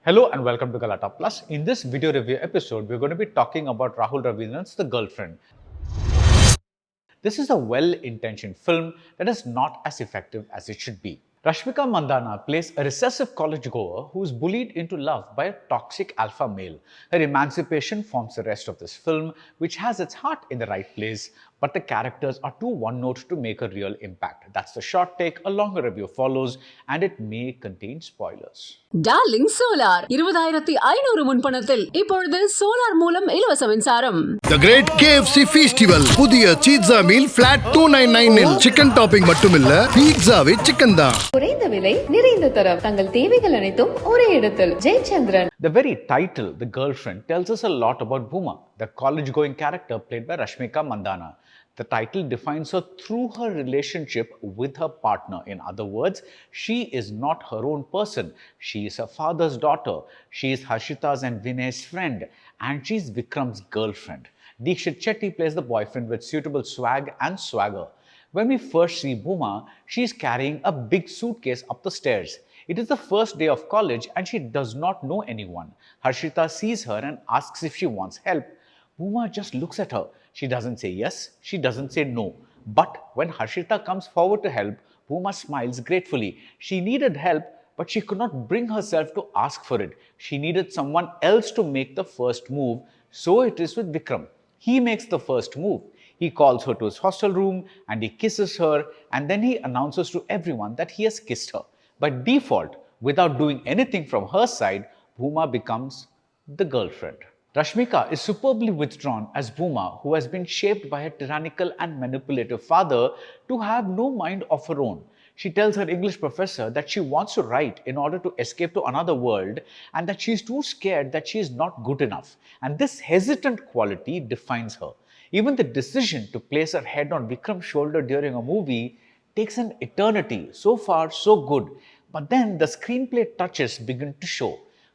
Hello and welcome to Galatta. Plus, in this video review episode, we're going to be talking about Rahul Ravindran's The Girlfriend. This is a well-intentioned film that is not as effective as it should be. Rashmika Mandanna plays a recessive college goer who is bullied into love by a toxic alpha male. Her emancipation forms the rest of this film, which has its heart in the right place, but the characters are too one-note to make a real impact. That's the short take. A longer review follows, and it may contain spoilers. Darling solar 20,500 முன்பணத்தில் இப்பொழுது solar மூலம் இலவச மின்சாரம். The Great KFC Festival புதிய pizza meal flat 299 இல் chicken topping மட்டுமில்ல பீட்சாவே chicken தான். குறைந்த விலை நிறைந்த தரம் தங்கள் தேவைகள் அனைத்தும் ஒரே இடத்தில் Jayachandran. The very title, The Girlfriend, tells us a lot about Bhuma, the college-going character played by Rashmika Mandanna. The title defines her through her relationship with her partner. In other words, she is not her own person. She is her father's daughter. She is Harshita's and Vinay's friend. And she is Vikram's girlfriend. Dheekshith Shetty plays the boyfriend with suitable swag and swagger. When we first see Bhuma, she is carrying a big suitcase up the stairs. It is the first day of college and she does not know anyone. Harshita sees her and asks if she wants help. Bhuma just looks at her. She doesn't say yes, she doesn't say no. But when Harshita comes forward to help, Bhuma smiles gratefully. She needed help, but she could not bring herself to ask for it. She needed someone else to make the first move. So it is with Vikram. He makes the first move. He calls her to his hostel room and he kisses her, and then he announces to everyone that he has kissed her. By default, without doing anything from her side, Bhuma becomes the girlfriend. Rashmika is superbly withdrawn as Bhuma, who has been shaped by a tyrannical and manipulative father to have no mind of her own. She tells her English professor that she wants to write in order to escape to another world and that she is too scared that she is not good enough. And this hesitant quality defines her. Even the decision to place her head on Vikram's shoulder during a movie takes an eternity. So far, so good. But then the screenplay touches begin to show.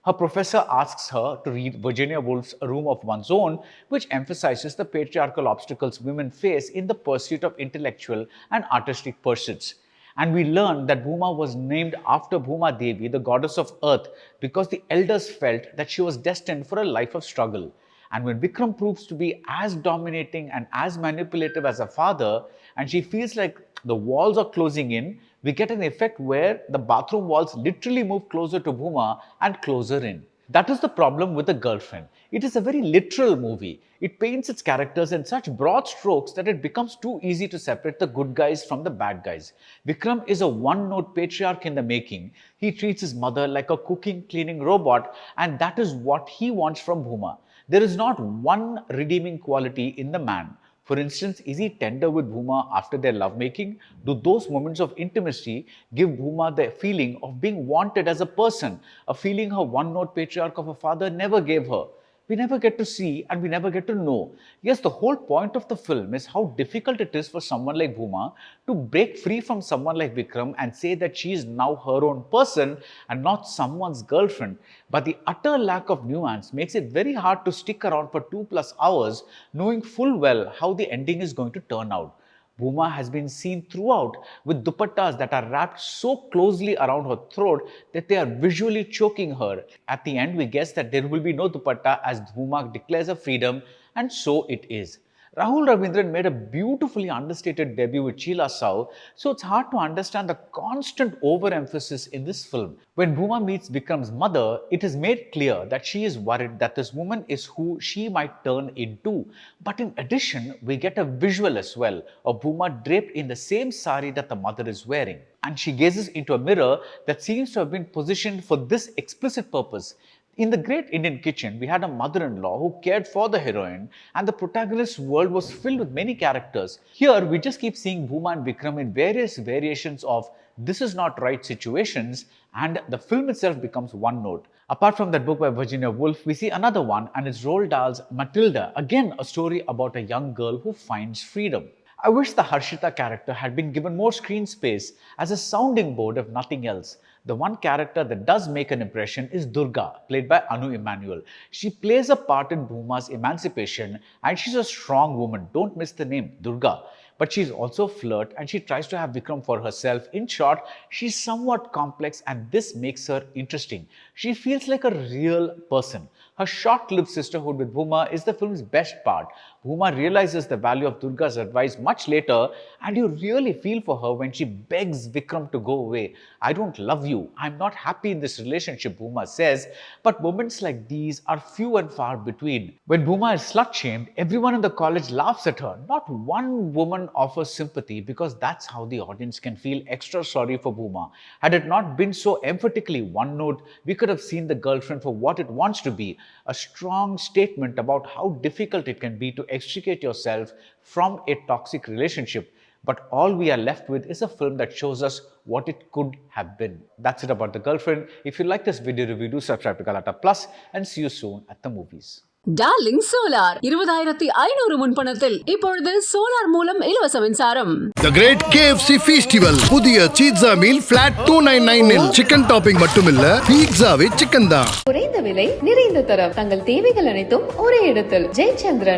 Her professor asks her to read Virginia Woolf's A Room of One's Own, which emphasizes the patriarchal obstacles women face in the pursuit of intellectual and artistic pursuits. And we learn that Bhuma was named after Bhuma Devi, the goddess of earth, because the elders felt that she was destined for a life of struggle. And when Vikram proves to be as dominating and as manipulative as her father, and she feels like the walls are closing in, we get an effect where the bathroom walls literally move closer to Bhuma and closer in. That is the problem with The Girlfriend. It is a very literal movie. It paints its characters in such broad strokes that it becomes too easy to separate the good guys from the bad guys. Vikram is a one-note patriarch in the making. He treats his mother like a cooking, cleaning robot, and that is what he wants from Bhuma. There is not one redeeming quality in the man. For instance, is he tender with Bhuma after their lovemaking? Do those moments of intimacy give Bhuma the feeling of being wanted as a person, a feeling her one-note patriarch of a father never gave her? We never get to see and we never get to know. Yes, the whole point of the film is how difficult it is for someone like Bhuma to break free from someone like Vikram and say that she is now her own person and not someone's girlfriend. But the utter lack of nuance makes it very hard to stick around for 2+ hours knowing full well how the ending is going to turn out. Bhuma has been seen throughout with dupattas that are wrapped so closely around her throat that they are visually choking her. At the end, we guess that there will be no dupatta as Bhuma declares her freedom, and so it is. Rahul Ravindran made a beautifully understated debut with Sheila Sau, so it's hard to understand the constant overemphasis in this film. When Bhuma meets Vikram's mother, it is made clear that she is worried that this woman is who she might turn into. But in addition, we get a visual as well of Bhuma draped in the same sari that the mother is wearing. And she gazes into a mirror that seems to have been positioned for this explicit purpose. In The Great Indian Kitchen, we had a mother-in-law who cared for the heroine, and the protagonist's world was filled with many characters. Here, we just keep seeing Bhuma and Vikram in various variations of this is not right situations, and the film itself becomes one note. Apart from that book by Virginia Woolf, we see another one, and it's Roald Dahl's Matilda, again a story about a young girl who finds freedom. I wish the Harshita character had been given more screen space as a sounding board if nothing else. The one character that does make an impression is Durga, played by Anu Emmanuel. She plays a part in Bhuma's Emancipation and she's a strong woman. Don't miss the name, Durga. But she's also a flirt and she tries to have Vikram for herself. In short, she's somewhat complex and this makes her interesting. She feels like a real person. Her short-lived sisterhood with Bhuma is the film's best part. Bhuma realizes the value of Durga's advice much later, and you really feel for her when she begs Vikram to go away. I don't love you. I'm not happy in this relationship, Bhuma says. But moments like these are few and far between. When Bhuma is slut-shamed, everyone in the college laughs at her. Not one woman offers sympathy because that's how the audience can feel extra sorry for Bhuma. Had it not been so emphatically one note, we could have seen the girlfriend for what it wants to be. A strong statement about how difficult it can be to extricate yourself from a toxic relationship. But all we are left with is a film that shows us what it could have been. That's it about The Girlfriend. If you like this video review, do subscribe to Galatta Plus and see you soon at the movies. Darling solar 20,500 முன்பணத்தில் இப்பொழுது solar மூலம் இலவச மின்சாரம். The Great KFC Festival புதிய pizza meal flat 299 இல் chicken topping மட்டுமில்ல பீட்சாவே chicken தான். குறைந்த விலை நிறைந்த தரம் தங்கள் தேவைகள் அனைத்தும் ஒரே இடத்தில் ஜெயச்சந்திரன்.